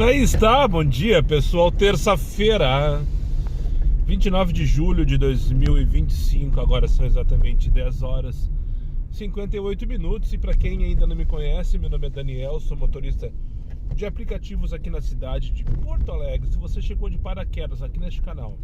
Aí está, bom dia pessoal, terça-feira, 29 de julho de 2025, agora são exatamente 10 horas 58 minutos. E para quem ainda não me conhece, meu nome é Daniel, sou motorista de aplicativos aqui na cidade de Porto Alegre. Se você chegou de paraquedas aqui neste canal,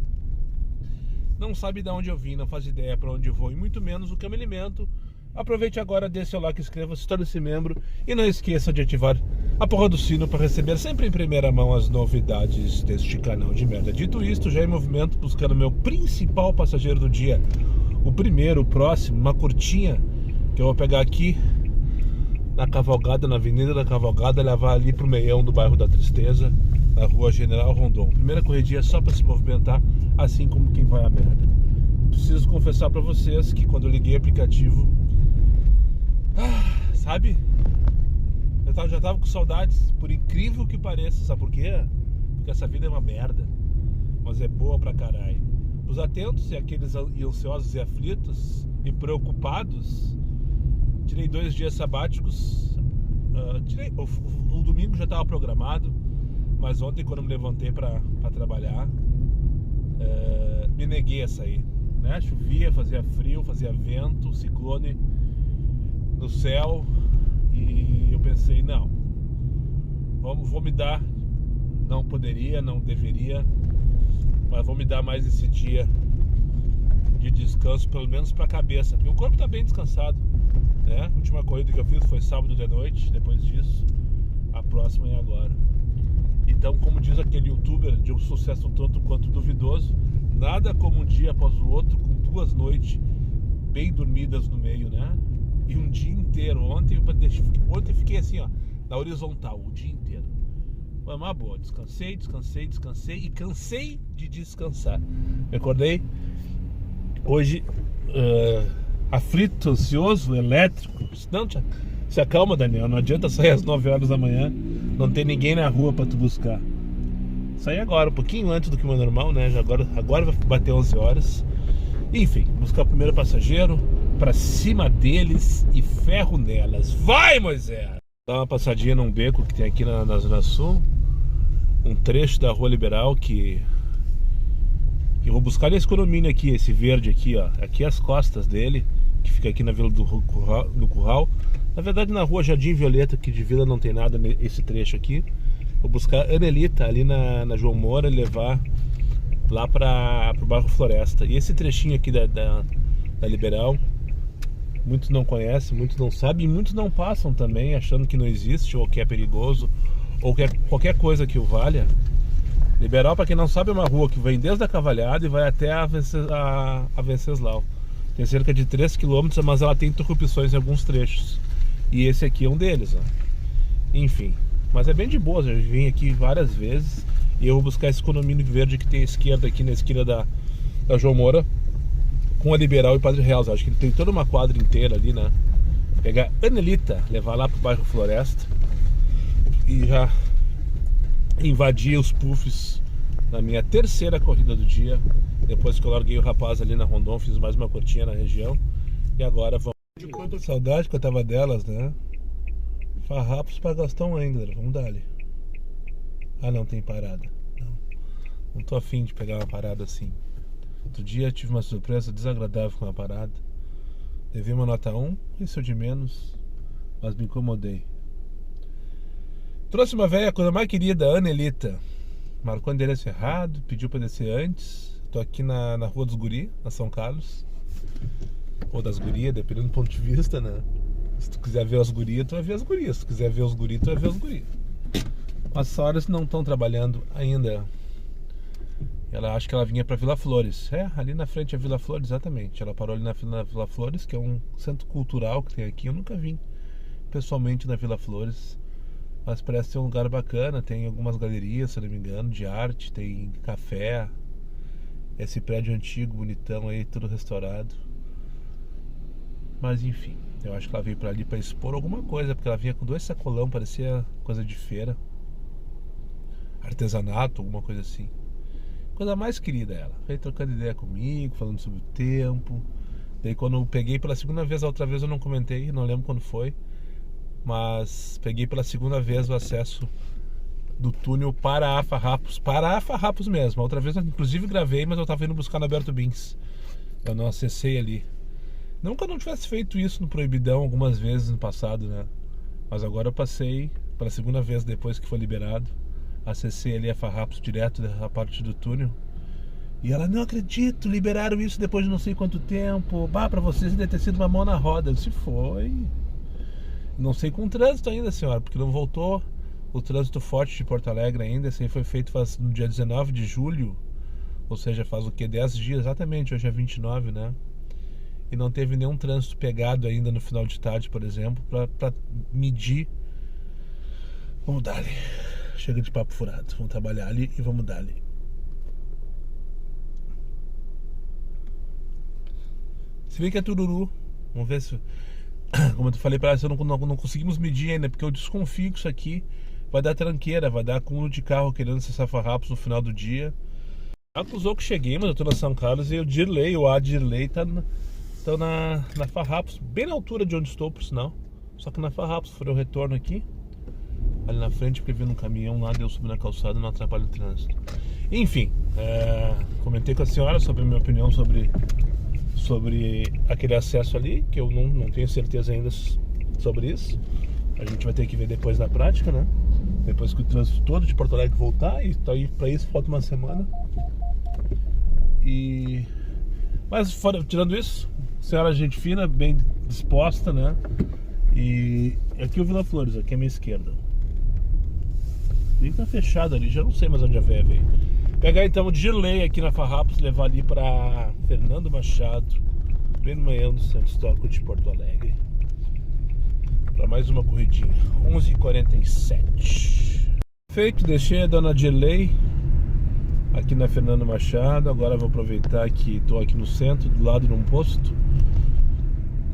não sabe de onde eu vim, não faz ideia para onde eu vou e muito menos o que eu me alimento, aproveite agora, dê seu like, inscreva-se, torne-se membro e não esqueça de ativar a porra do sino para receber sempre em primeira mão as novidades deste canal de merda. Dito isto, já em movimento buscando meu principal passageiro do dia, o primeiro, o próximo, uma curtinha que eu vou pegar aqui na Cavalgada, na Avenida da Cavalgada, levar ali pro meião do bairro da Tristeza, na rua General Rondon. Primeira corridinha só para se movimentar, assim como quem vai à merda. Preciso confessar para vocês que quando eu liguei o aplicativo, sabe? Eu já tava com saudades, por incrível que pareça. Sabe por quê? Porque essa vida é uma merda, mas é boa pra caralho. Os atentos e aqueles ansiosos e aflitos e preocupados, tirei 2 dias sabáticos. O domingo já estava programado, mas ontem, quando eu me levantei para trabalhar, me neguei a sair, né? Chovia, fazia frio, fazia vento, ciclone no céu, e eu pensei, não, vou me dar, não poderia, não deveria, mas vou me dar mais esse dia de descanso, pelo menos para a cabeça, porque o corpo está bem descansado, né? A última corrida que eu fiz foi sábado de noite. Depois disso, a próxima é agora. Então, como diz aquele youtuber de um sucesso tanto quanto duvidoso, nada como um dia após o outro, com 2 noites bem dormidas no meio, né? E um dia inteiro. Ontem eu fiquei assim, ó, na horizontal, o dia inteiro. Foi uma boa, descansei e cansei de descansar. Me acordei hoje aflito, ansioso, elétrico. Não, se acalma, Daniel, não adianta sair às 9 horas da manhã, não tem ninguém na rua pra tu buscar. Saí agora, um pouquinho antes do que o meu normal, né? Agora vai bater 11 horas. Enfim, buscar o primeiro passageiro, pra cima deles e ferro nelas. Vai, Moisés! Dá uma passadinha num beco que tem aqui na Zona Sul, um trecho da Rua Liberal que eu vou buscar esse condomínio aqui, esse verde aqui, ó. Aqui as costas dele, que fica aqui na Vila do Curral. Na verdade, na Rua Jardim Violeta, que de vila não tem nada nesse trecho aqui. Vou buscar a Anelita ali na João Moura e levar lá pro bairro Floresta. E esse trechinho aqui da Liberal, muitos não conhecem, muitos não sabem, e muitos não passam também, achando que não existe, ou que é perigoso, ou que é qualquer coisa que o valha. Liberal, para quem não sabe, é uma rua que vem desde a Cavalhada e vai até a Venceslau. Tem cerca de 3 km, mas ela tem interrupções em alguns trechos. E esse aqui é um deles, ó. Enfim, mas é bem de boa, já vim aqui várias vezes. E eu vou buscar esse condomínio verde que tem à esquerda, aqui na esquina da João Moura, com a Liberal e Padre Real. Acho que ele tem toda uma quadra inteira ali, né? Pegar a Anelita, levar lá pro bairro Floresta e já invadir os puffs na minha terceira corrida do dia. Depois que eu larguei o rapaz ali na Rondon, fiz mais uma curtinha na região. E agora vamos... De quanta saudade que eu tava delas, né? Farrapos para Gastão ainda, vamos dar ali. Ah, não tem parada. Não tô afim de pegar uma parada assim. Outro dia tive uma surpresa desagradável com uma parada. Levei uma nota 1, isso é de menos, mas me incomodei. Trouxe uma velha, a coisa mais querida, a Anelita. Marcou o endereço errado, pediu pra descer antes. Tô aqui na Rua dos Guri, na São Carlos. Ou das gurias, dependendo do ponto de vista, né? Se tu quiser ver as gurias, tu vai ver as gurias. Se tu quiser ver os guris, tu vai ver os guris. As senhoras não estão trabalhando ainda. Ela acha que ela vinha pra Vila Flores. Ali na frente é Vila Flores, exatamente. Ela parou ali na Vila Flores, que é um centro cultural que tem aqui. Eu nunca vim pessoalmente na Vila Flores, mas parece ser um lugar bacana. Tem algumas galerias, se não me engano, de arte. Tem café. Esse prédio antigo, bonitão aí, tudo restaurado. Mas enfim, eu acho que ela veio pra ali pra expor alguma coisa, porque ela vinha com 2 sacolão, parecia coisa de feira, artesanato, alguma coisa assim. Coisa mais querida ela. Veio trocando ideia comigo, falando sobre o tempo. Daí quando eu peguei pela segunda vez, a outra vez eu não comentei, não lembro quando foi, mas peguei pela segunda vez o acesso do túnel para a Farrapos mesmo. A outra vez eu inclusive gravei, mas eu tava indo buscar no Alberto Bins. Eu não acessei ali. Não que eu não tivesse feito isso no Proibidão algumas vezes no passado, né? Mas agora eu passei pela segunda vez depois que foi liberado. Acessei ali a Farrapos direto da parte do túnel. E ela, não acredito, liberaram isso depois de não sei quanto tempo. Bah, pra vocês deve ter sido uma mão na roda. Se foi. Não sei com o trânsito ainda, senhora, porque não voltou o trânsito forte de Porto Alegre ainda. Esse aí foi feito no dia 19 de julho. Ou seja, faz o quê? 10 dias, exatamente, hoje é 29, né? E não teve nenhum trânsito pegado ainda no final de tarde, por exemplo, pra medir. Vamos dar ali. Chega de papo furado. Vamos trabalhar ali e vamos dar ali. Se bem que é tururu. Vamos ver se... Como eu falei pra ela, não conseguimos medir ainda, porque eu desconfio que isso aqui vai dar tranqueira, vai dar acúmulo de carro querendo acessar Farrapos no final do dia. Acusou que cheguei, mas eu tô na São Carlos e o Dirley, o Dirley tá na Farrapos, bem na altura de onde estou, por sinal. Só que na Farrapos, foi o retorno aqui, ali na frente, porque vindo um caminhão lá, deu subir na calçada, não atrapalha o trânsito. Enfim, comentei com a senhora sobre a minha opinião sobre aquele acesso ali, que eu não tenho certeza ainda sobre isso. A gente vai ter que ver depois na prática, né? Depois que o trânsito todo de Porto Alegre voltar, e tá aí, pra isso falta uma semana. Mas tirando isso, senhora gente fina, bem disposta, né? E aqui o Vila Flores, aqui à minha esquerda. Bem tá fechado ali, já não sei mais onde a véia veio. Pegar então o Dirley aqui na Farrapos, levar ali pra Fernando Machado, bem no manhã do Centro Histórico de Porto Alegre, para mais uma corridinha. 11h47. Feito, deixei a dona Dirley aqui na Fernando Machado. Agora vou aproveitar que estou aqui no centro, do lado de um posto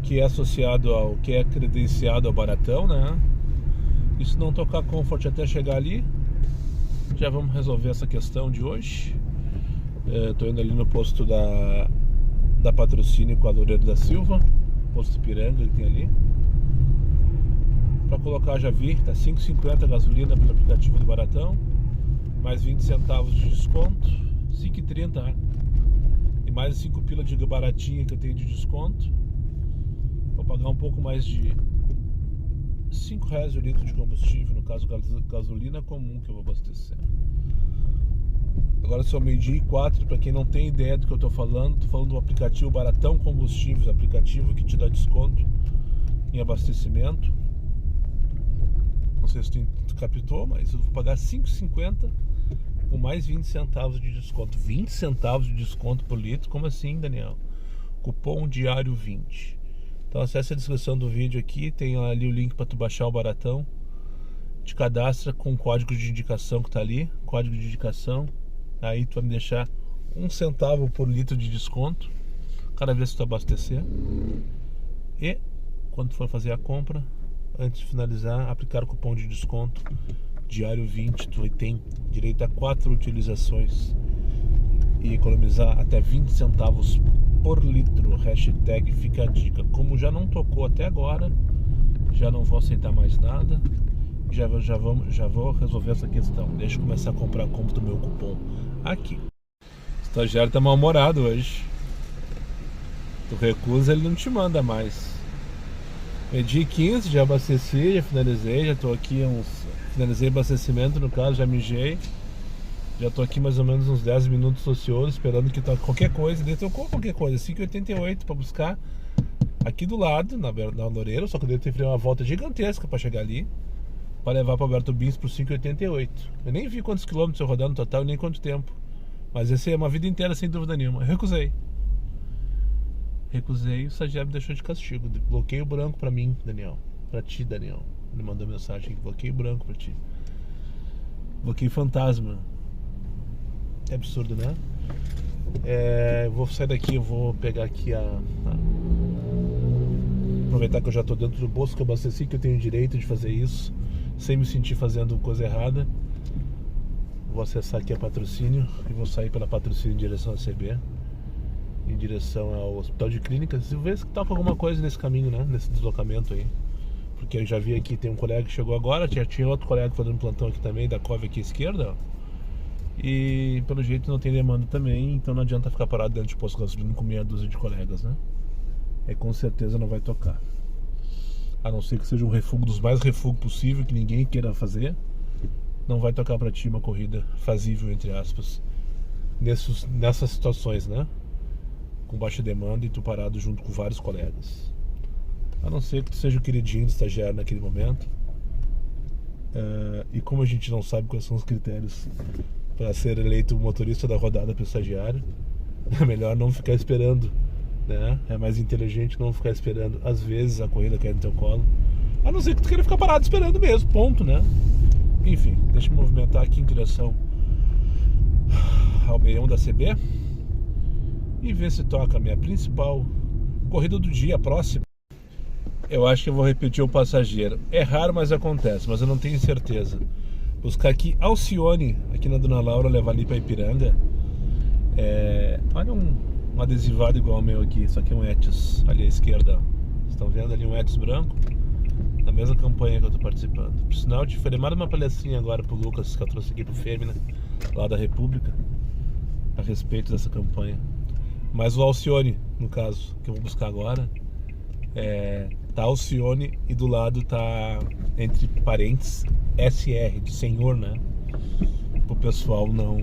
que é credenciado ao Baratão, né? E se não tocar Comfort até chegar ali, já vamos resolver essa questão de hoje. Estou indo ali no posto da Patrocínio com a Loureiro da Silva, posto Ipiranga que tem ali. Para colocar, já vi, tá 5,50 a gasolina pelo aplicativo do Baratão, mais 20 centavos de desconto, 5,30. E mais 5 pila de baratinha que eu tenho de desconto. Vou pagar um pouco mais de R$5 o litro de combustível, no caso gasolina comum que eu vou abastecer. Agora são 12h04, para quem não tem ideia do que eu tô falando do aplicativo Baratão Combustíveis, aplicativo que te dá desconto em abastecimento. Não sei se tu captou, mas eu vou pagar R$5,50 com mais 20 centavos de desconto. 20 centavos de desconto por litro? Como assim, Daniel? Cupom diário 20. Então acesse a descrição do vídeo aqui, tem ali o link para tu baixar o Baratão. Te cadastra com o código de indicação que tá ali, código de indicação. Aí tu vai me deixar 1 centavo por litro de desconto cada vez que tu abastecer. E quando tu for fazer a compra, antes de finalizar, aplicar o cupom de desconto diário 20, tu tem direito a 4 utilizações e economizar até 20 centavos por litro. Hashtag fica a dica. Como já não tocou até agora, já não vou aceitar mais nada. Já vou resolver essa questão. Deixa eu começar a comprar, compro do meu cupom aqui. O estagiário tá mal-humorado hoje. Tu recusa, ele não te manda mais. Medi 15, já abasteci, já finalizei, já tô aqui finalizei abastecimento, no caso, já mijei. Já tô aqui mais ou menos uns 10 minutos ociosos, esperando que toque qualquer coisa. Daí tocou qualquer coisa, 5,88 pra buscar aqui do lado, na Loureiro, só que eu tenho uma volta gigantesca pra chegar ali, pra levar pra Alberto Bins pro 5,88. Eu nem vi quantos quilômetros eu rodar no total e nem quanto tempo. Mas essa é uma vida inteira, sem dúvida nenhuma. Eu recusei. Recusei e o estagiário me deixou de castigo. Bloqueio branco pra mim, Daniel. Pra ti, Daniel. Ele mandou mensagem aqui, bloqueio branco pra ti. Bloqueio fantasma. É absurdo, né? Vou sair daqui, eu vou pegar aqui aproveitar que eu já tô dentro do bolso, que eu abasteci, que eu tenho direito de fazer isso sem me sentir fazendo coisa errada. Vou acessar aqui a Patrocínio e vou sair pela Patrocínio em direção a CB, em direção ao Hospital de Clínicas, e ver se tá com alguma coisa nesse caminho, né? Nesse deslocamento aí. Porque eu já vi aqui, tem um colega que chegou agora, já tinha outro colega fazendo plantão aqui também, da Cove aqui à esquerda, ó. E pelo jeito não tem demanda também, então não adianta ficar parado dentro de posto de gasolina com meia dúzia de colegas, né? Com certeza não vai tocar. A não ser que seja um refúgio dos mais refúgio possível, que ninguém queira fazer. Não vai tocar pra ti uma corrida fazível, entre aspas, nessas situações, né? Com baixa demanda e tu parado junto com vários colegas. A não ser que tu seja o queridinho do estagiário naquele momento. E como a gente não sabe quais são os critérios para ser eleito o motorista da rodada pelo estagiário, é melhor não ficar esperando, né? É mais inteligente não ficar esperando, às vezes, a corrida cair no teu colo. A não ser que tu queira ficar parado esperando mesmo, ponto, né? Enfim, deixa eu me movimentar aqui em direção ao meião da CB e ver se toca a minha principal corrida do dia, próxima. Eu acho que eu vou repetir o passageiro. É raro, mas acontece, mas eu não tenho certeza. Buscar aqui Alcione, aqui na Dona Laura, levar ali para Ipiranga. Olha um adesivado igual ao meu aqui, isso aqui é um Etios, ali à esquerda. Vocês estão vendo ali um Etios branco? Na mesma campanha que eu estou participando. Por sinal, eu te falei mais uma palestrinha agora pro Lucas, que eu trouxe aqui pro Fêmea, lá da República, a respeito dessa campanha. Mas o Alcione, no caso, que eu vou buscar agora, tá Alcione e do lado tá, entre parênteses, SR, de senhor, né? Pro pessoal não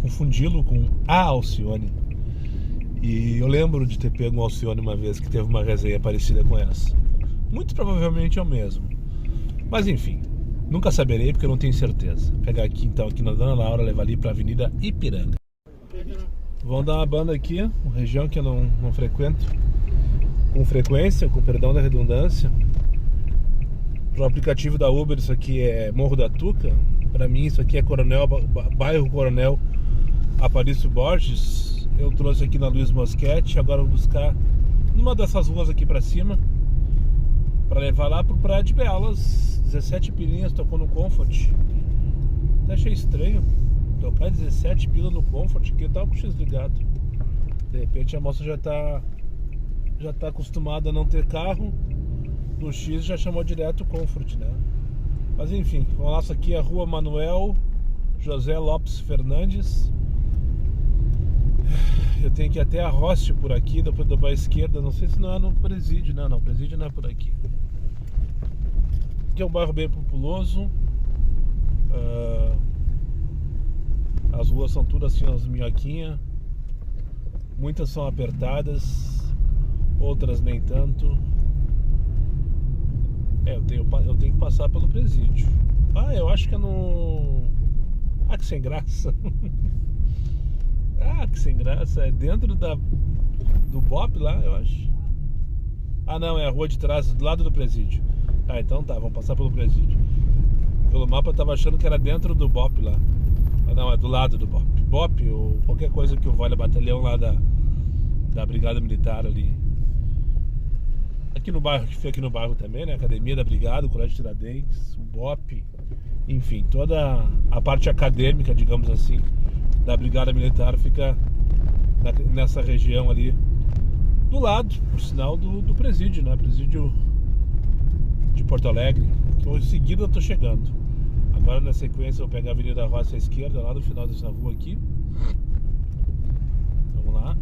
confundi-lo com a Alcione. E eu lembro de ter pego um Alcione uma vez que teve uma resenha parecida com essa. Muito provavelmente é o mesmo. Mas enfim, nunca saberei porque eu não tenho certeza. Vou pegar aqui então, aqui na Dona Laura, levar ali pra Avenida Ipiranga. Vamos dar uma banda aqui, uma região que eu não frequento com frequência, com perdão da redundância. Pro aplicativo da Uber, isso aqui é Morro da Tuca. Pra mim isso aqui é bairro Coronel Aparício Borges. Eu trouxe aqui na Luiz Mosquete. Agora eu vou buscar numa dessas ruas aqui pra cima, pra levar lá pro Praia de Belas. 17 pilinhas, tocou no Comfort. Até achei estranho tocar 17 pila no Comfort, que eu tava com o X ligado. De repente a moça já tá acostumada a não ter carro. No X já chamou direto o Comfort, né? Mas enfim, o nosso aqui é a Rua Manuel José Lopes Fernandes. Eu tenho que ir até a Roste por aqui, depois dobrar à esquerda. Não sei se não é no Presídio, né? Não, Presídio não é por aqui. Aqui é um bairro bem populoso. As ruas são tudo assim, as minhoquinhas. Muitas são apertadas, outras nem tanto. Eu tenho que passar pelo Presídio. Eu acho que é no... que sem graça. Que sem graça. É dentro do BOP lá, eu acho. Não, é a rua de trás, do lado do Presídio. Então tá, vamos passar pelo Presídio. Pelo mapa eu tava achando que era dentro do BOP lá. Não, é do lado do BOP. BOP ou qualquer coisa que o Vale Batalhão lá da Brigada Militar ali. Aqui no bairro, que fica aqui no bairro também, né? Academia da Brigada, o Colégio Tiradentes, o BOP, enfim, toda a parte acadêmica, digamos assim, da Brigada Militar fica nessa região ali, do lado, por sinal, do Presídio, né? Presídio de Porto Alegre. Em seguida eu tô chegando. Agora na sequência eu vou pegar a Avenida Roça à esquerda, lá no final dessa rua aqui. Vamos lá.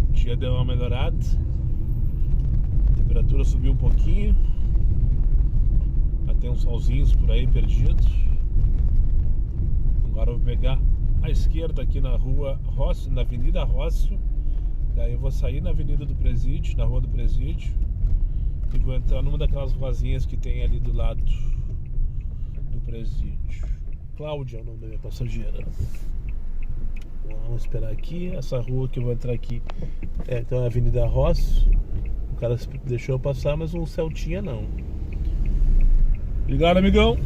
O dia deu uma melhorada. A temperatura subiu um pouquinho. Já tem uns solzinhos por aí perdidos. Agora eu vou pegar a esquerda aqui na rua Rócio, na Avenida Rócio. Daí eu vou sair na Avenida do Presídio, na Rua do Presídio, e vou entrar numa daquelas ruazinhas que tem ali do lado do Presídio. Cláudia é o nome da minha passageira. Vamos esperar aqui. Essa rua que eu vou entrar aqui então é a Avenida Rócio. O cara deixou eu passar, mas o Celtinha não. Obrigado, amigão.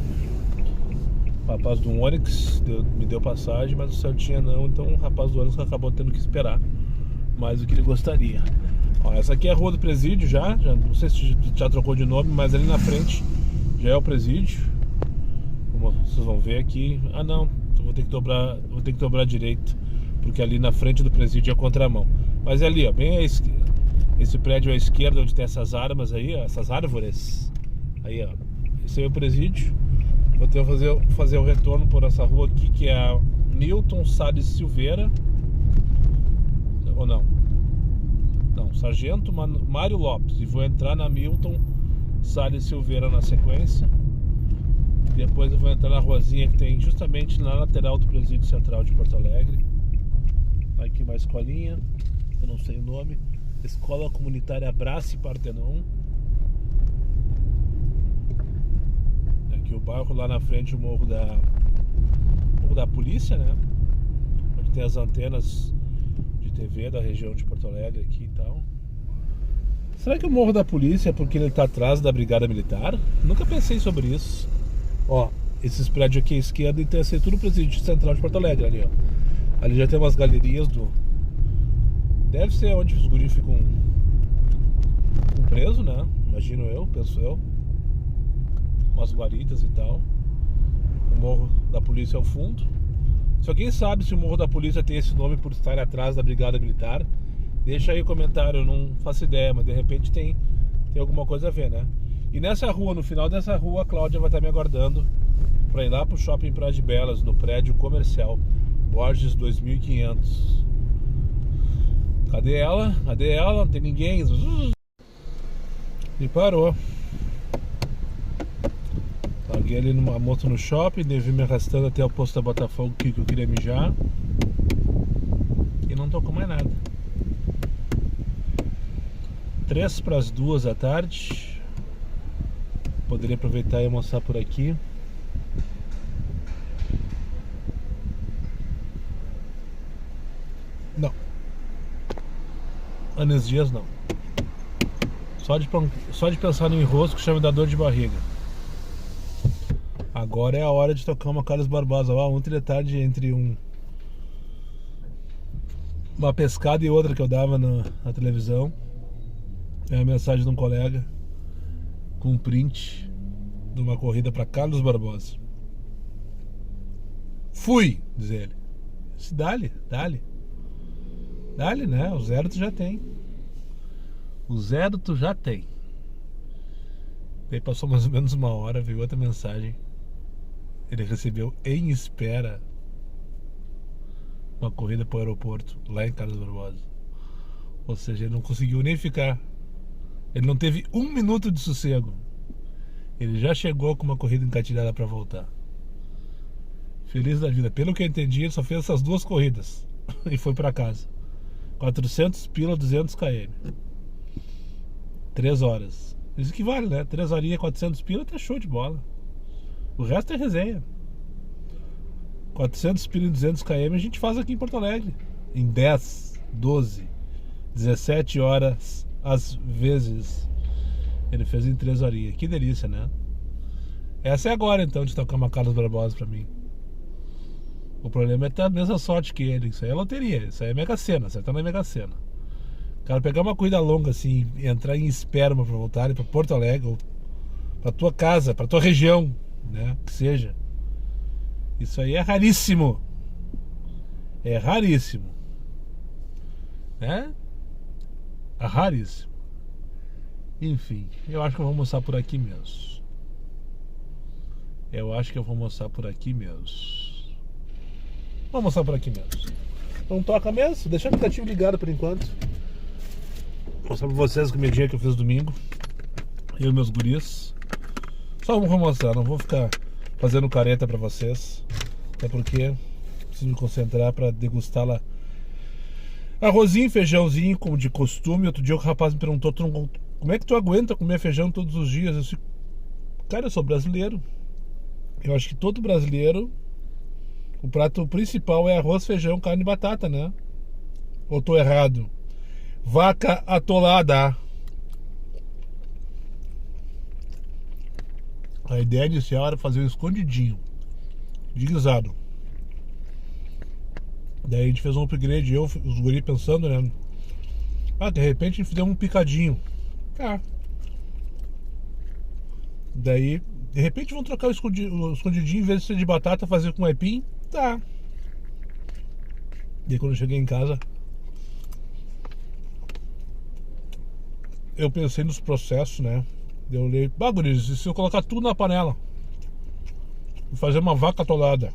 O rapaz do Onix me deu passagem, mas o Celtinha não. Então o rapaz do Onix acabou tendo que esperar mais do que ele gostaria. Essa aqui é a Rua do Presídio já não sei se já trocou de nome, mas ali na frente já é o Presídio. Como vocês vão ver aqui. Não, vou ter que dobrar direito, porque ali na frente do Presídio é a contramão. Mas é ali, ó, bem Esse prédio à esquerda, onde tem essas armas aí, ó, essas árvores. Aí, ó. Esse aí é o presídio. Vou ter que fazer o retorno por essa rua aqui, que é a Newton Salles Silveira. Ou não? Não, Sargento Mário Lopes. E vou entrar na Milton Salles Silveira na sequência. Depois eu vou entrar na ruazinha que tem justamente na lateral do Presídio Central de Porto Alegre. Aqui uma escolinha, eu não sei o nome. Escola Comunitária Abrace Partenon. Aqui o bairro, lá na frente o morro da polícia, né? Onde tem as antenas de TV da região de Porto Alegre aqui e tal. Será que o morro da polícia é porque ele está atrás da brigada militar? Nunca pensei sobre isso. Ó, esses prédios aqui à esquerda, então esse é tudo o Presídio Central de Porto Alegre ali, ó. Ali já tem umas galerias do... Deve ser onde os guris ficam presos, né? Imagino eu, penso eu. Umas guaritas e tal. O morro da polícia ao fundo. Se alguém sabe se o morro da polícia tem esse nome por estar atrás da brigada militar, deixa aí o comentário, eu não faço ideia, mas de repente tem alguma coisa a ver, né? E nessa rua, no final dessa rua, a Cláudia vai estar me aguardando para ir lá pro Shopping Praia de Belas, no prédio comercial Borges 2500. Cadê ela? Cadê ela? Não tem ninguém. E parou. Larguei ali numa moto no shopping, devi me arrastando até o posto da Botafogo que eu queria mijar. E não tocou mais nada. 1:03 da tarde. Poderia aproveitar e almoçar por aqui. Não. Anis Dias não. Só de pensar no enrosco já me dá dor de barriga. Agora é a hora de tocar uma Carlos Barbosa. Ontem de tarde, entre uma pescada e outra que eu dava na televisão, é a mensagem de um colega com um print de uma corrida para Carlos Barbosa. Fui, diz ele. Dá-lhe, né? O zero tu já tem. Aí passou mais ou menos uma hora, veio outra mensagem. Ele recebeu em espera uma corrida para o aeroporto, lá em Carlos Barbosa. Ou seja, ele não conseguiu nem ficar. Ele não teve 1 minuto de sossego. Ele já chegou com uma corrida encatilhada para voltar. Feliz da vida. Pelo que eu entendi, ele só fez essas 2 corridas e foi para casa. 400 pila, 200 km. 3 horas. Isso que vale, né? 3 horinhas, 400 pila, tá show de bola. O resto é resenha. 400 pila e 200 km a gente faz aqui em Porto Alegre. Em 10, 12, 17 horas às vezes. Ele fez em 3 horinhas. Que delícia, né? Essa é agora então de tocar uma Carlos Barbosa pra mim. O problema é ter a mesma sorte que ele. Isso aí é loteria. Isso aí é Mega Sena. Acertar na Mega Sena. Cara, pegar uma corrida longa assim e entrar em esperma pra voltar pra Porto Alegre, ou pra tua casa, pra tua região, né? Que seja. Isso aí é raríssimo. É raríssimo. Né? É raríssimo. Enfim, eu acho que eu vou almoçar por aqui mesmo. Vou almoçar por aqui mesmo. Não toca mesmo? Deixa o aplicativo ligado por enquanto. Vou mostrar pra vocês a comidinha que eu fiz domingo. Eu e meus guris. Só vou almoçar, não vou ficar fazendo careta pra vocês. Até porque preciso me concentrar pra degustar lá arrozinho, feijãozinho, como de costume. Outro dia o rapaz me perguntou: como é que tu aguenta comer feijão todos os dias? Eu disse: cara, eu sou brasileiro. Eu acho que todo brasileiro, o prato principal é arroz, feijão, carne e batata, né? Ou tô errado? Vaca atolada. A ideia inicial era fazer um escondidinho de guisado. Daí a gente fez um upgrade, eu, os guri pensando, né? De repente a gente fizemos um picadinho. Tá. Daí, de repente vamos trocar o escondidinho, em vez de ser de batata, fazer com aipim. Tá. Daí quando eu cheguei em casa, eu pensei nos processos, né? Eu olhei, guris, e se eu colocar tudo na panela e fazer uma vaca atolada?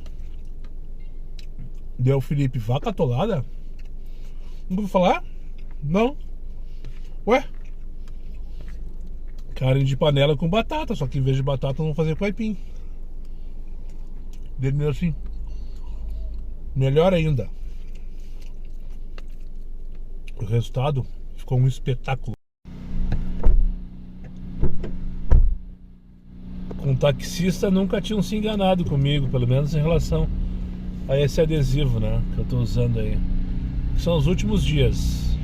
Deu o Felipe, vaca atolada? Nunca vou falar? Não. Ué? Carne de panela com batata, só que em vez de batata vamos fazer com aipim. Dele assim. Melhor ainda. O resultado ficou um espetáculo. Com taxista nunca tinham se enganado comigo, pelo menos em relação a esse adesivo, né, que eu tô usando aí. São os últimos dias.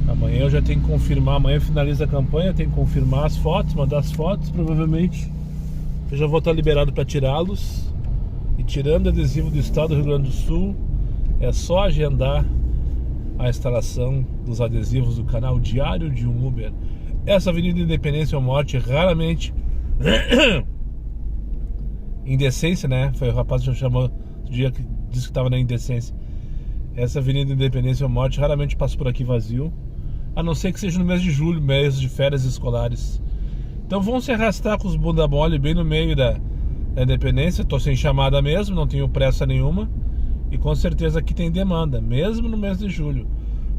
Amanhã eu já tenho que confirmar, amanhã finaliza a campanha, tenho que confirmar as fotos, mandar as fotos, provavelmente eu já vou estar liberado para tirá-los. E tirando o adesivo do estado do Rio Grande do Sul, é só agendar a instalação dos adesivos do canal Diário de um Uber. Essa Avenida Independência ou Morte raramente indecência, né? Foi o rapaz que me chamou no dia que disse que estava na indecência. Essa Avenida Independência ou Morte raramente passa por aqui vazio, a não ser que seja no mês de julho, mês de férias escolares. Então vão se arrastar com os bunda mole bem no meio da Independência. Estou sem chamada mesmo, não tenho pressa nenhuma. E com certeza aqui tem demanda, mesmo no mês de julho.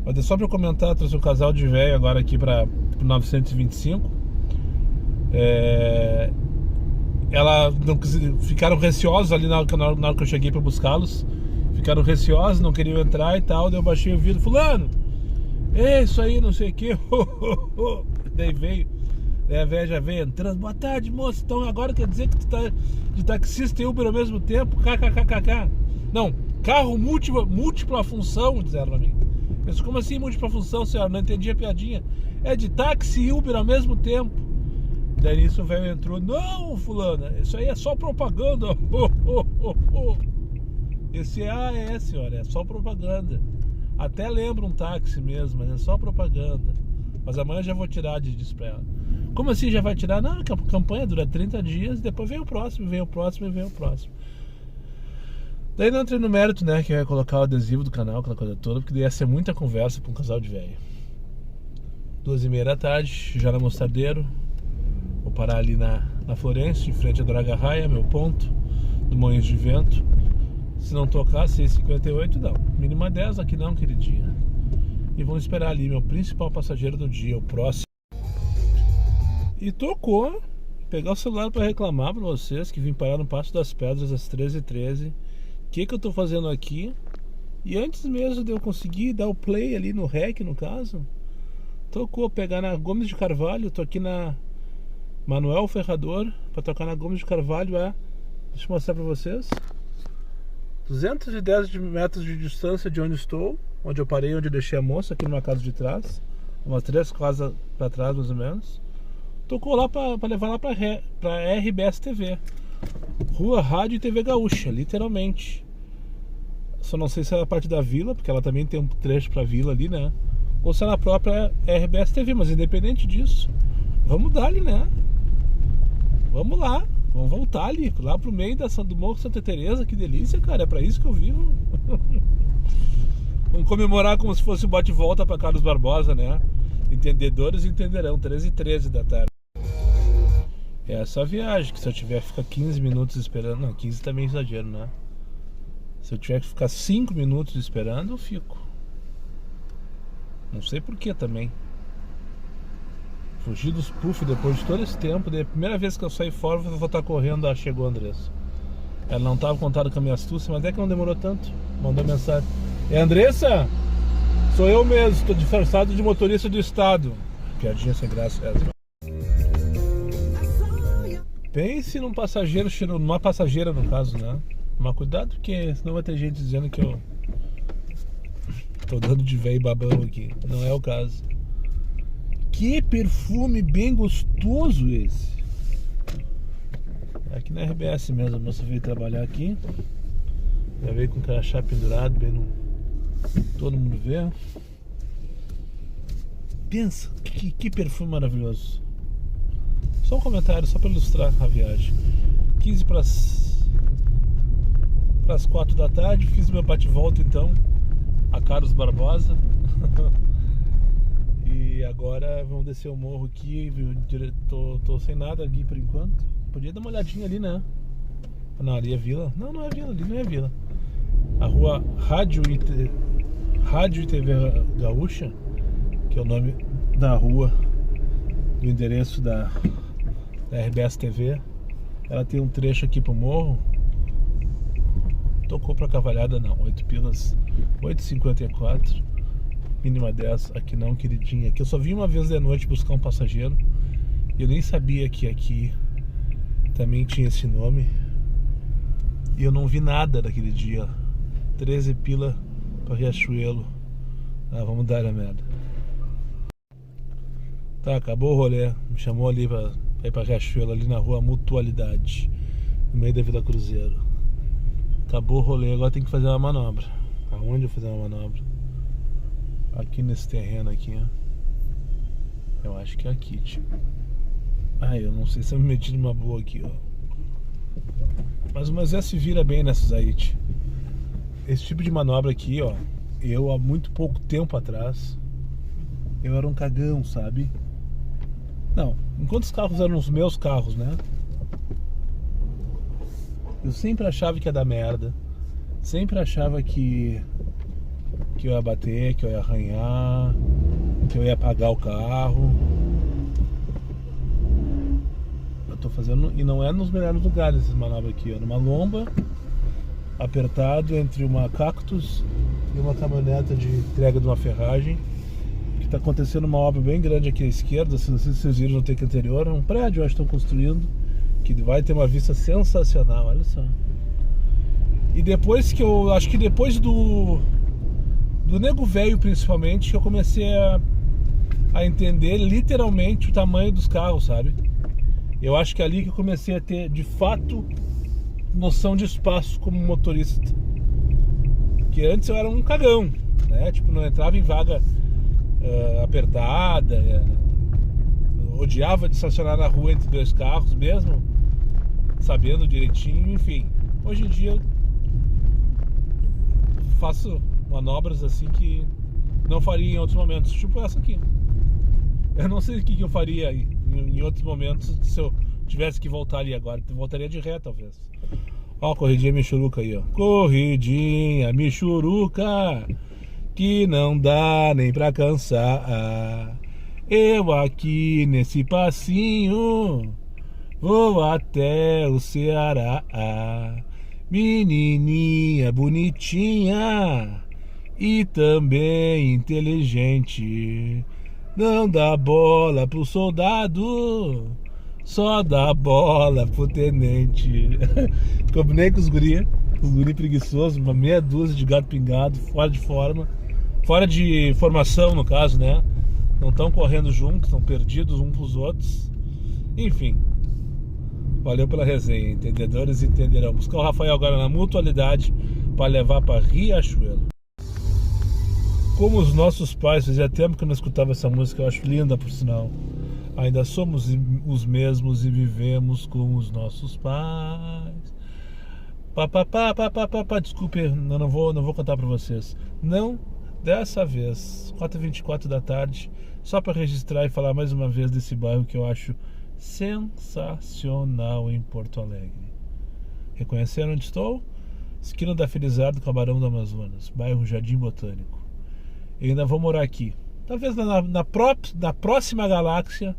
Mas é só para eu comentar, trouxe um casal de velho agora aqui para 925. Ela não, ficaram receosos ali na hora que eu cheguei para buscá-los. Ficaram receosos, não queriam entrar e tal. Daí eu baixei o vidro, fulano, é isso aí, não sei o que. Daí veio, daí a velha já veio entrando. Boa tarde, moço. Então agora quer dizer que tu tá de taxista e Uber ao mesmo tempo? KKKKK. Não, carro múltipla função, disseram pra mim. Eu disse, como assim múltipla função, senhora? Não entendi a piadinha. É de táxi e Uber ao mesmo tempo. Daí nisso o velho entrou. Não, fulana, isso aí é só propaganda. Esse senhora, é só propaganda. Até lembra um táxi mesmo, mas é só propaganda. Mas amanhã eu já vou tirar, disse pra ela. Como assim já vai tirar? Não, a campanha dura 30 dias, depois vem o próximo, vem o próximo e vem o próximo. Daí não entrei no mérito, né, que eu ia colocar o adesivo do canal, aquela coisa toda, porque ia ser muita conversa pra um casal de velho. 2h30 da tarde, já na Mostardeiro. Vou parar ali na Florêncio, em frente à Draga Raia, meu ponto, do Moinhos de Vento. Se não tocar, 6h58, não. Mínima 10, aqui não, queridinha. E vamos esperar ali, meu principal passageiro do dia, o próximo. E tocou. Pegar o celular para reclamar para vocês que vim parar no Passo das Pedras às 13h13. O que eu tô fazendo aqui? E antes mesmo de eu conseguir dar o play ali no REC, no caso, tocou pegar na Gomes de Carvalho. Tô aqui na Manuel Ferrador para tocar na Gomes de Carvalho. Deixa eu mostrar para vocês. 210 metros de distância de onde estou, onde eu parei, onde eu deixei a moça, aqui numa casa de trás, umas 3 casas para trás mais ou menos. Tocou lá para levar lá para RBS TV, Rua Rádio e TV Gaúcha, literalmente. Só não sei se é a parte da vila, porque ela também tem um trecho para vila ali, né? Ou se é na própria RBS TV, mas independente disso, vamos dar ali, né? Vamos lá. Vamos voltar ali, lá pro meio do Morro Santa Teresa, que delícia, cara, é pra isso que eu vivo. Vamos comemorar como se fosse um bate-volta pra Carlos Barbosa, né? Entendedores entenderão, 13h13 da tarde. É essa a viagem, que se eu tiver que ficar 15 minutos esperando, não, 15 também é exagero, né? Se eu tiver que ficar 5 minutos esperando, eu fico. Não sei por que também. Fugi dos puff depois de todo esse tempo. Daí a primeira vez que eu saí fora, eu vou estar correndo, chegou a Andressa. Ela não estava contada com a minha astúcia, mas é que não demorou tanto. Mandou mensagem. É Andressa? Sou eu mesmo, estou disfarçado de motorista do estado. Piadinha sem graça essa. Pense num passageiro, numa passageira no caso, né? Mas cuidado, porque senão vai ter gente dizendo que eu tô dando de véio babão aqui. Não é o caso. Que perfume bem gostoso esse. Aqui na RBS mesmo, a moça veio trabalhar aqui. Já veio com o crachá pendurado, bem no... todo mundo vê. Pensa, que perfume maravilhoso. Só um comentário, só para ilustrar a viagem. 15 para as 4 da tarde, fiz meu bate-volta então a Carlos Barbosa. E E agora vamos descer o morro aqui, viu? Tô sem nada aqui por enquanto. Podia dar uma olhadinha ali, né? Não, ali é vila. Não, não é vila, ali não é vila. A rua Rádio e TV Gaúcha, que é o nome da rua, do endereço da RBS TV. Ela tem um trecho aqui pro morro. Tocou pra cavalhada não, 8 pilas, 8,54, mínima 10, aqui não, queridinha. Aqui eu só vim uma vez de noite buscar um passageiro. E eu nem sabia que aqui também tinha esse nome. E eu não vi nada daquele dia. 13 pila pra Riachuelo. Ah, vamos dar a merda. Tá, acabou o rolê. Me chamou ali pra ir pra Riachuelo, ali na rua Mutualidade, no meio da Vila Cruzeiro. Acabou o rolê, agora tem que fazer uma manobra. Aonde eu fazer uma manobra? Aqui nesse terreno aqui, ó. Eu acho que é aqui, tipo. Ah, eu não sei se eu me meti numa boa aqui, ó. Mas o Moisés se vira bem nessas aí, tio. Esse tipo de manobra aqui, ó, eu há muito pouco tempo atrás, eu era um cagão, sabe? Não, enquanto os carros eram os meus carros, né? Eu sempre achava que ia dar merda. Sempre achava que eu ia bater, que eu ia arranhar, que eu ia apagar o carro. Eu tô fazendo, e não é nos melhores lugares essas manobras aqui, ó. Numa lomba, apertado entre uma Cactus e uma caminhoneta de entrega de uma ferragem. Que tá acontecendo uma obra bem grande aqui à esquerda, se vocês viram no take anterior, um prédio, eu acho que estão construindo, que vai ter uma vista sensacional, olha só. E depois que eu, acho que depois do nego velho principalmente, que eu comecei a entender literalmente o tamanho dos carros, sabe? Eu acho que é ali que eu comecei a ter, de fato, noção de espaço como motorista. Que antes eu era um cagão, né? Tipo, não entrava em vaga apertada, odiava de estacionar na rua entre dois carros, mesmo sabendo direitinho, enfim. Hoje em dia eu faço manobras assim que não faria em outros momentos, tipo essa aqui. Eu não sei o que eu faria em outros momentos se eu tivesse que voltar ali agora. Eu voltaria de ré, talvez. Ó, a corridinha Michuruca aí, ó. Corridinha Michuruca, que não dá nem pra cansar. Eu aqui nesse passinho vou até o Ceará. Menininha bonitinha e também inteligente, não dá bola pro soldado, só dá bola pro tenente. Combinei com os guri preguiçosos, uma meia dúzia de gato pingado, fora de forma, fora de formação no caso, né? Não estão correndo juntos, estão perdidos uns pros outros. Enfim, valeu pela resenha, entendedores entenderão. Buscar o Rafael agora na Mutualidade para levar para Riachuelo. Como os nossos pais, fazia tempo que eu não escutava essa música, eu acho linda por sinal. Ainda somos os mesmos e vivemos com os nossos pais. Desculpe, eu não vou cantar para vocês. Não, dessa vez, 4h24 da tarde, só para registrar e falar mais uma vez desse bairro que eu acho sensacional em Porto Alegre. Reconheceram onde estou? Esquina da Felizardo com a Barão do Amazonas, bairro Jardim Botânico. Eu ainda vou morar aqui. Talvez na próxima galáxia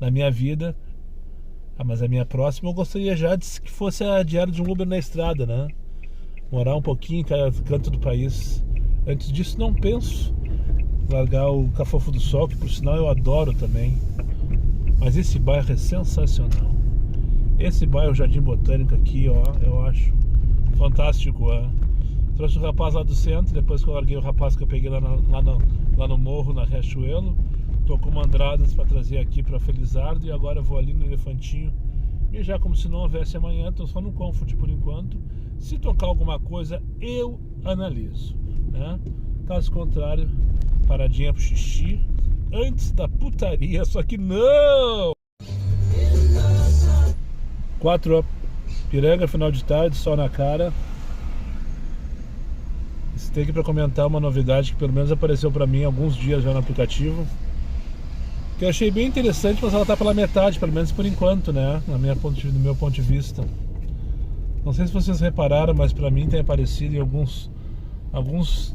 da minha vida. Mas a minha próxima eu gostaria já de que fosse a diária de um Uber na estrada, né? Morar um pouquinho em cada canto do país. Antes disso não penso largar o Cafofo do Sol, que por sinal eu adoro também. Mas esse bairro é sensacional. Esse bairro Jardim Botânico aqui, ó, eu acho fantástico, ó. Trouxe o rapaz lá do centro, depois que eu larguei o rapaz que eu peguei lá no morro, na Riachuelo. Tô com mandradas para trazer aqui para Felizardo e agora eu vou ali no Elefantinho. E já como se não houvesse amanhã, tô só no Comfort por enquanto. Se tocar alguma coisa, eu analiso, né? Caso contrário, paradinha pro xixi antes da putaria, só que não! 4 Piranga, final de tarde, sol na cara. Steak para comentar uma novidade que pelo menos apareceu para mim há alguns dias já no aplicativo. que eu achei bem interessante, mas ela está pela metade, pelo menos por enquanto, né? Do meu ponto de vista. Não sei se vocês repararam, mas para mim tem aparecido em alguns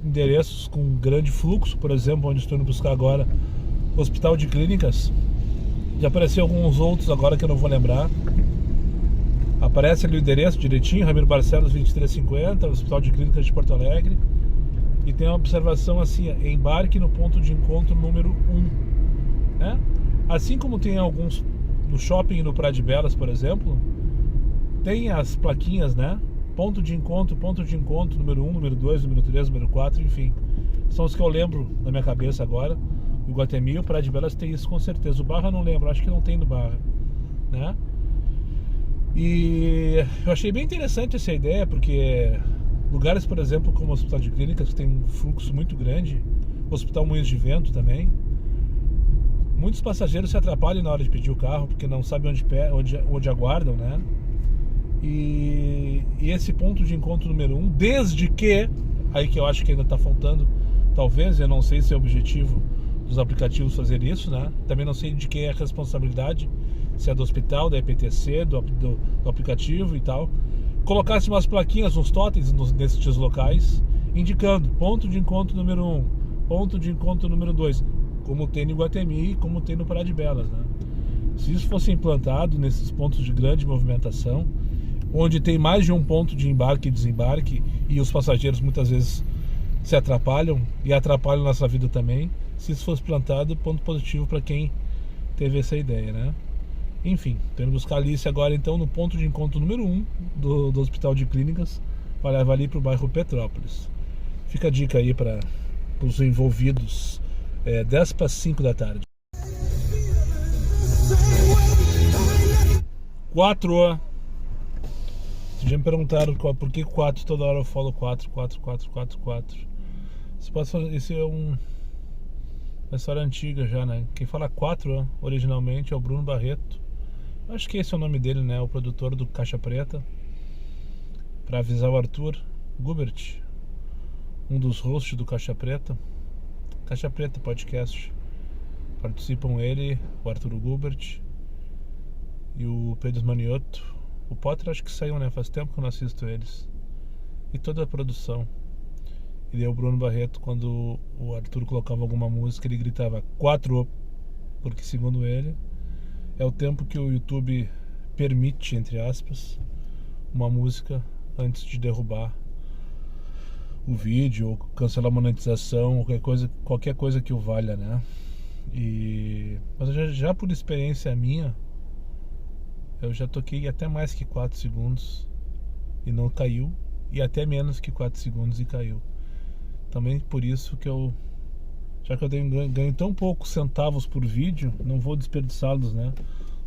endereços com grande fluxo, por exemplo, onde estou indo buscar agora, Hospital de Clínicas. Já apareceu alguns outros agora que eu não vou lembrar. Aparece ali o endereço direitinho, Ramiro Barcelos 2350, Hospital de Clínicas de Porto Alegre. E tem uma observação assim, embarque no ponto de encontro número 1. Né? Assim como tem alguns no shopping e no Praia de Belas, por exemplo, tem as plaquinhas, né? Ponto de encontro, número 1, número 2, número 3, número 4, enfim. São os que eu lembro na minha cabeça agora. O Iguatemi e o Praia de Belas tem isso com certeza. O Barra eu não lembro, acho que não tem no Barra, né? E eu achei bem interessante essa ideia, porque lugares, por exemplo, como o Hospital de Clínicas, que tem um fluxo muito grande, o Hospital Moinhos de Vento também, muitos passageiros se atrapalham na hora de pedir o carro, porque não sabem onde aguardam, né? E esse ponto de encontro número 1, desde que, aí que eu acho que ainda está faltando, talvez, eu não sei se é o objetivo dos aplicativos fazer isso, né? Também não sei de quem é a responsabilidade, se é do hospital, da EPTC, do aplicativo e tal. Colocasse umas plaquinhas, uns totens nesses locais, indicando ponto de encontro número 1, ponto de encontro número 2, como tem no Iguatemi e como tem no Praia de Belas, né? Se isso fosse implantado nesses pontos de grande movimentação, onde tem mais de um ponto de embarque e desembarque, e os passageiros muitas vezes se atrapalham e atrapalham nossa vida também, se isso fosse plantado, ponto positivo para quem teve essa ideia, né? Enfim, tendo buscar a Alice agora então no ponto de encontro número 1 do Hospital de Clínicas, para levar ali para o bairro Petrópolis. Fica a dica aí para os envolvidos. 10 para 5 da tarde. 4. Já me perguntaram por que 4, toda hora eu falo 4. Esse é uma história antiga já, né? Quem fala 4 originalmente é o Bruno Barreto. Acho que esse é o nome dele, né? O produtor do Caixa Preta. Para avisar o Arthur Gubert, um dos hosts do Caixa Preta. Caixa Preta Podcast. Participam ele, o Arthur Gubert e o Pedro Maniotto. O Potter acho que saiu, né? Faz tempo que eu não assisto eles. E toda a produção. E daí o Bruno Barreto, quando o Arthur colocava alguma música, ele gritava 4, porque segundo ele é o tempo que o YouTube permite, entre aspas, uma música antes de derrubar o vídeo ou cancelar a monetização ou qualquer coisa que o valha, né? Mas já por experiência minha, eu já toquei até mais que 4 segundos e não caiu, e até menos que 4 segundos e caiu. Também por isso que já que eu ganho tão poucos centavos por vídeo, não vou desperdiçá-los, né?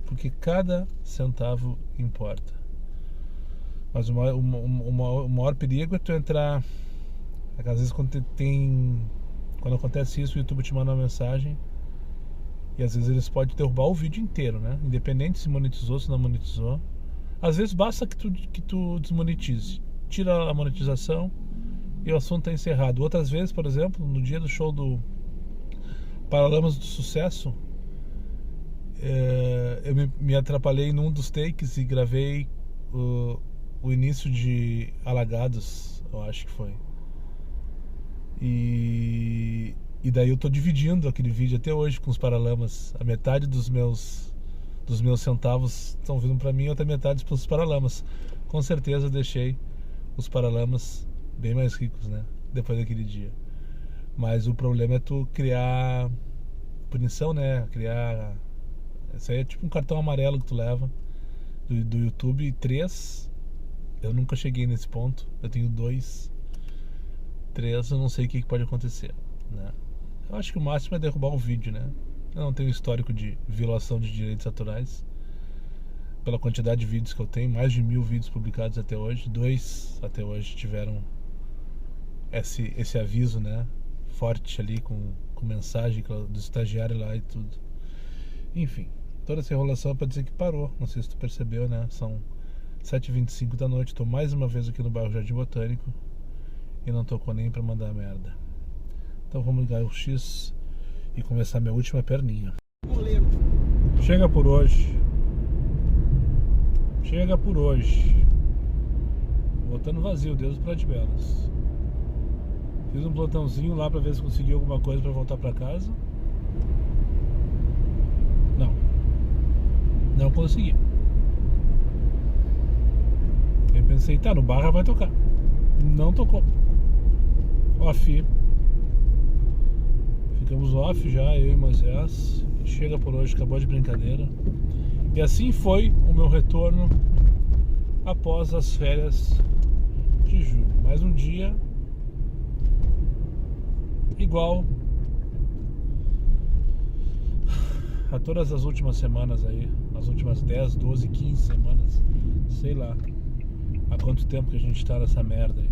Porque cada centavo importa. Mas o maior perigo é tu entrar. Às vezes quando acontece isso, o YouTube te manda uma mensagem e às vezes eles podem derrubar o vídeo inteiro, né? Independente se monetizou, se não monetizou. Às vezes basta que tu desmonetize, tira a monetização e o assunto está encerrado. Outras vezes, por exemplo, no dia do show do Paralamas do Sucesso, eu me atrapalhei num dos takes e gravei o início de Alagados, eu acho que foi. E daí eu tô dividindo aquele vídeo até hoje com os Paralamas. A metade dos meus centavos estão vindo para mim, a outra metade para os Paralamas. Com certeza eu deixei os Paralamas bem mais ricos, né? Depois daquele dia. Mas o problema é tu criar punição, né? Isso aí é tipo um cartão amarelo que tu leva do YouTube. 3, eu nunca cheguei nesse ponto. Eu tenho 2. 3, eu não sei o que pode acontecer, né? Eu acho que o máximo é derrubar o vídeo, né? Eu não tenho histórico de violação de direitos autorais. Pela quantidade de vídeos que eu tenho, mais de 1000 vídeos publicados até hoje. 2 até hoje tiveram esse aviso, né? Forte ali com mensagem do estagiário lá e tudo. Enfim, toda essa enrolação é pra dizer que parou. Não sei se tu percebeu, né? São 7h25 da noite. Tô mais uma vez aqui no bairro Jardim Botânico e não tocou nem pra mandar merda. Então vamos ligar o X e começar minha última perninha. Chega por hoje. Chega por hoje. Voltando vazio, Deus para de belas. Fiz um plantãozinho lá pra ver se consegui alguma coisa pra voltar pra casa. Não consegui. Eu pensei, tá, no Barra vai tocar. Não tocou. Off. Ficamos off já, eu e Moisés. Chega por hoje, acabou de brincadeira. E assim foi o meu retorno após as férias de julho. Mais um dia igual a todas as últimas semanas aí, as últimas 10, 12, 15 semanas, sei lá há quanto tempo que a gente tá nessa merda aí.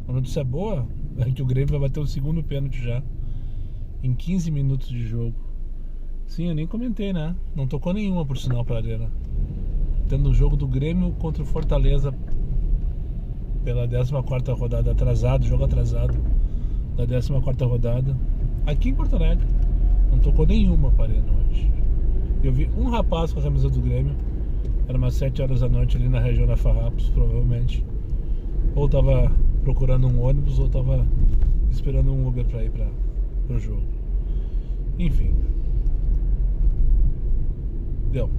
A notícia boa é que o Grêmio vai bater o segundo pênalti já em 15 minutos de jogo. Sim, eu nem comentei, né? Não tocou nenhuma, por sinal, pra Arena. Tendo o jogo do Grêmio contra o Fortaleza pela 14ª rodada, atrasado, jogo atrasado da 14ª rodada aqui em Porto Alegre. Não tocou nenhuma pra Arena hoje. Eu vi um rapaz com a camisa do Grêmio. Era umas 7 horas da noite ali na região da Farrapos, provavelmente. Ou tava procurando um ônibus, ou tava esperando um Uber pra ir pro jogo. Enfim. Deu.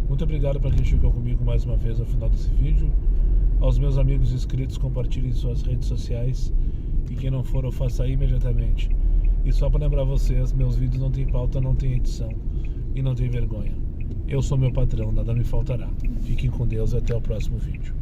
Muito obrigado para quem ficou comigo mais uma vez ao final desse vídeo. Aos meus amigos inscritos, compartilhem em suas redes sociais. E quem não for, eu faça imediatamente. E só para lembrar vocês, meus vídeos não tem pauta, não tem edição e não tem vergonha. Eu sou meu patrão, nada me faltará. Fiquem com Deus e até o próximo vídeo.